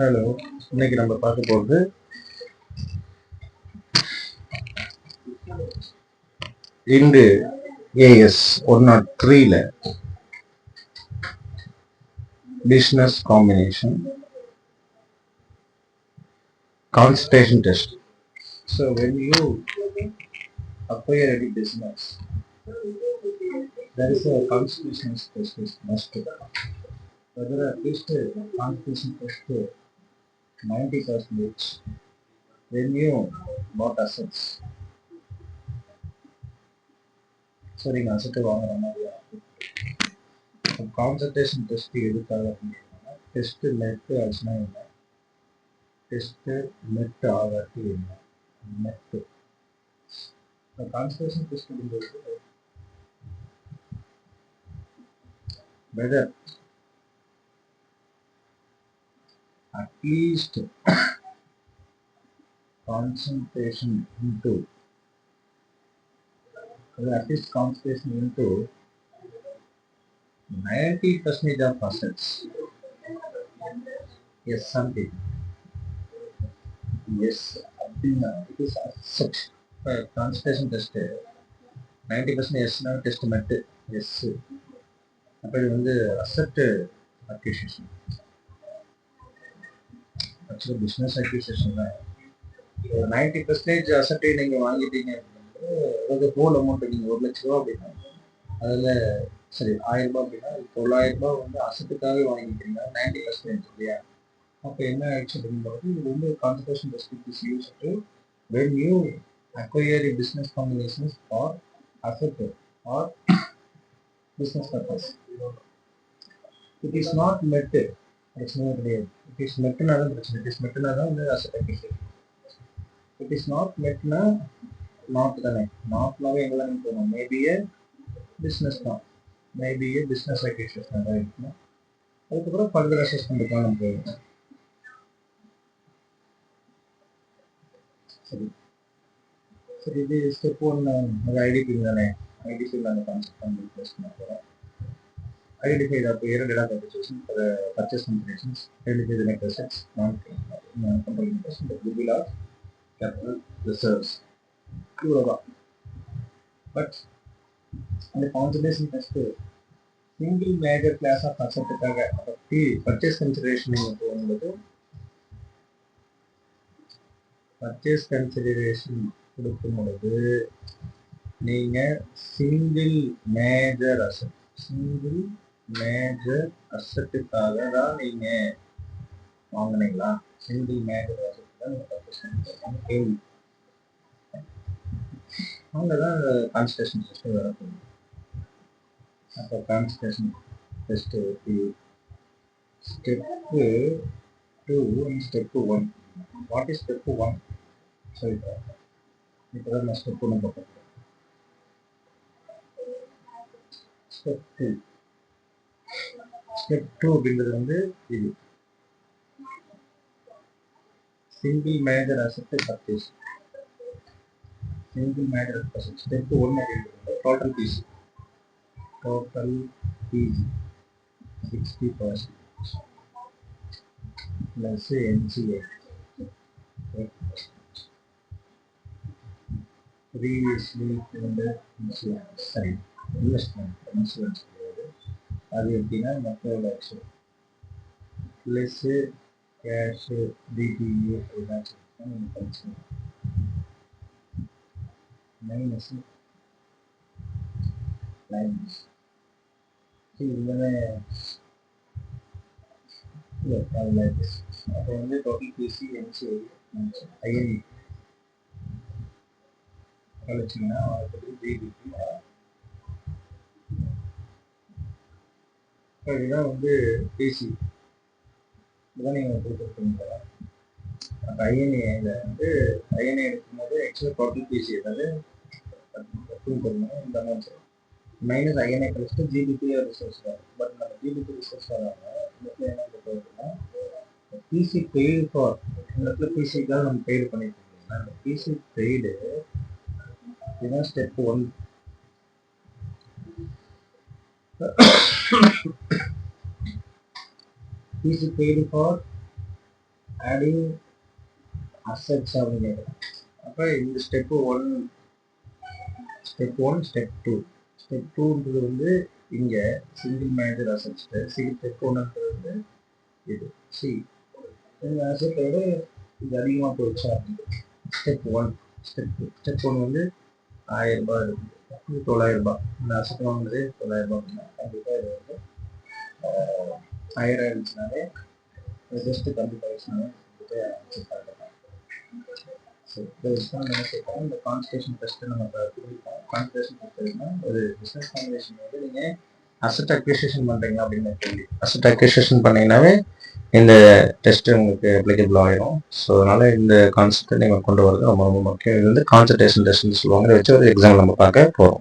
Hello, இன்னைக்கு நம்ம பார்க்க போகிறது இண்டு ஏஎஸ் 103ல business combination concentration test. So when you acquire any business, there is a concentration test is must. Whether at least concentration test 90% when you bought assets. So நீங்க asset வாங்குற மாதிரியா concentration test எதுக்காக அப்படின்னா test net ஆச்சுன்னா என்ன, test net ஆகாட்டி என்ன, net concentration test அப்படிங்கிறது whether at least concentration into at least concentration into 90% of assets. Yes, something. Yes, it is asset. Concentration test 90% yes now test met yes. அப்போ இது வந்து அசெட் அக்யூசிஷன், ஆக்சுவலாக business acquisition தான். 90% அசட்டை நீங்கள் வாங்கிட்டீங்க அப்படின்னா, அதாவது ஹோல் அமௌண்ட்டு நீங்கள் 1 லட்ச ரூபா அப்படின்னா அதில் சரி 1000 ரூபா அப்படின்னா 900 ரூபா வந்து அசட்டுக்காகவே வாங்கிட்டீங்கன்னா 90% இல்லையா? அப்போ என்ன ஆயிடுச்சு அப்படிங்கும்போது இது வந்து concentration test is use to when you acquire a business combinations for asset or business purpose. It is not met பிரச்சனையே கிடையாது. இட் இஸ் மெட்னா தான் பிரச்சனை. இட் இஸ் மெட்னா தான் வந்து asset acquisition. It is not மெட்னா நாட் தானே, நாட்னாவே எங்கெல்லாம் நீங்கள் போகணும், மேபி ஏ பிஸ்னஸ் தான், மேபி ஏ பிஸ்னஸ் அக்யூசிஷன் தான் இருக்கணும். அதுக்கப்புறம் ஃபர்தர் அசஸ்மெண்ட்டுக்காக நம்ம போயிடணும். சரி சரி, இது ஸ்டெப் 1 அது ஐடிபி தானே, ஐடிபியில் அந்த கான்செப்ட் பண்ணி பேச போகிறோம். Identify the parent data composition for the purchase considerations, identify the net assets, non-controlling interest, the goodwill of capital reserves. But in the concentration test, single major class of asset purchase consideration போகும்போது purchase consideration கொடுக்கும் பொழுது நீங்கள் single major அசட்டுக்காக தான் நீங்கள் வாங்கினீங்களா, single major asset தான் நீங்கள் purchase பண்ணிக்கலாம் கேள்வி. அங்கதான் கான்சன்ட்ரேஷன் டெஸ்ட் வரப்போகுது. அப்போ concentration test step 2 and step 1. What is step 1 சொல்லிட்டேன். இப்போ தான் நான் ஸ்டெப் 1 பார்ப்பேன். ஸ்டெப் 2 அப்படிங்கிறது வந்து இது single major asset purchase. Single major asset step 1 அப்படிங்கிறது total PC 60% plus NCA previously insurance, சரி இன்வெஸ்ட்மெண்ட் இன்சூரன்ஸ் கிடையாது, அது எப்படின்னா மக்களோட ஆக்சுவல் ப்ளஸ்ஸு கேஷு டிடிஏ ஏதாச்சும் நீங்கள் படிச்சுக்கணும். மைனஸ் இதுவே அப்போ வந்து டோட்டல் பிசி என்சிஐ ஐஎன்இ கழிச்சிங்கன்னா அடுத்தது ஜிடிபி. இதுதான் வந்து பிசி, இதுதான் நீங்கள் கொடுத்துருக்கீங்க. அப்போ ஐஎன்ஏல வந்து ஐஎன்ஏ எடுக்கும்போது ஆக்சுவலாக டோட்டல் பிசி அதாவது இந்த அமௌண்ட் மைனஸ் ஐஎன்ஏ கழிச்சுட்டு ஜிடிபி ரிசோர்ஸ் வரும். பட் நம்ம ஜிடிபி ரிசோர்ஸ் வராமல் இந்த என்ன போயிருக்குன்னா பிசி பெய்டு ஃபார், இந்த இடத்துல பிசிக்காக நம்ம பெய்டு பண்ணிட்டு இருக்கோம். அந்த பிசி பெய்டு இதுதான் step 1. Is paid for adding assets அப்படின்னு கேட்குறேன். அப்போ இந்த ஸ்டெப் டூ ஸ்டெப் டூன்றது வந்து இங்கே சிங்கிள் மேஜர் அசெட்ஸ்ட்டு ஸ்டெப் ஒன்றுன்றது வந்து இது சி இந்த அசெட்டோட இது அதிகமாக போயிடுச்சா அப்படின்னு ஸ்டெப் ஒன் வந்து 1000 ரூபாய் இருக்குது, 900 ரூபாய். இந்த அசெட் வாங்குறது 900 ரூபாய் அப்படின்னா கண்டிப்பாக இது வந்து 1000 இருந்துச்சுனாலே ஜஸ்ட்டு கண்டிப்பாக ஆயிடுச்சுனாலே செக் பண்ணலாம். ஸோ இதை வச்சு தான் என்ன செய்யணும், இந்த கான்சன்ட்ரேஷன் டெஸ்ட்டு நம்ம புரிஞ்சுக்கலாம். கான்சன்ட்ரேஷன் டெஸ்ட்னா ஒரு பிஸ்னஸ் காம்பினேஷன் வந்து நீங்கள் அசெட் அக்விசிஷன் பண்ணுறீங்க அப்படின்னு கேள்வி. அசெட் அக்விசிஷன் பண்ணிங்கனாவே இந்த டெஸ்ட்டு உங்களுக்கு அப்ளிகபிள் ஆகிடும். ஸோ அதனால் இந்த கான்செப்டை நீங்கள் கொண்டு வரது ரொம்ப ரொம்ப முக்கியம். இது வந்து கான்சன்ட்ரேஷன் டெஸ்ட்னு சொல்லுவாங்க. இதை வச்சு ஒரு எக்ஸாம்பிள் நம்ம பார்க்க போகிறோம்.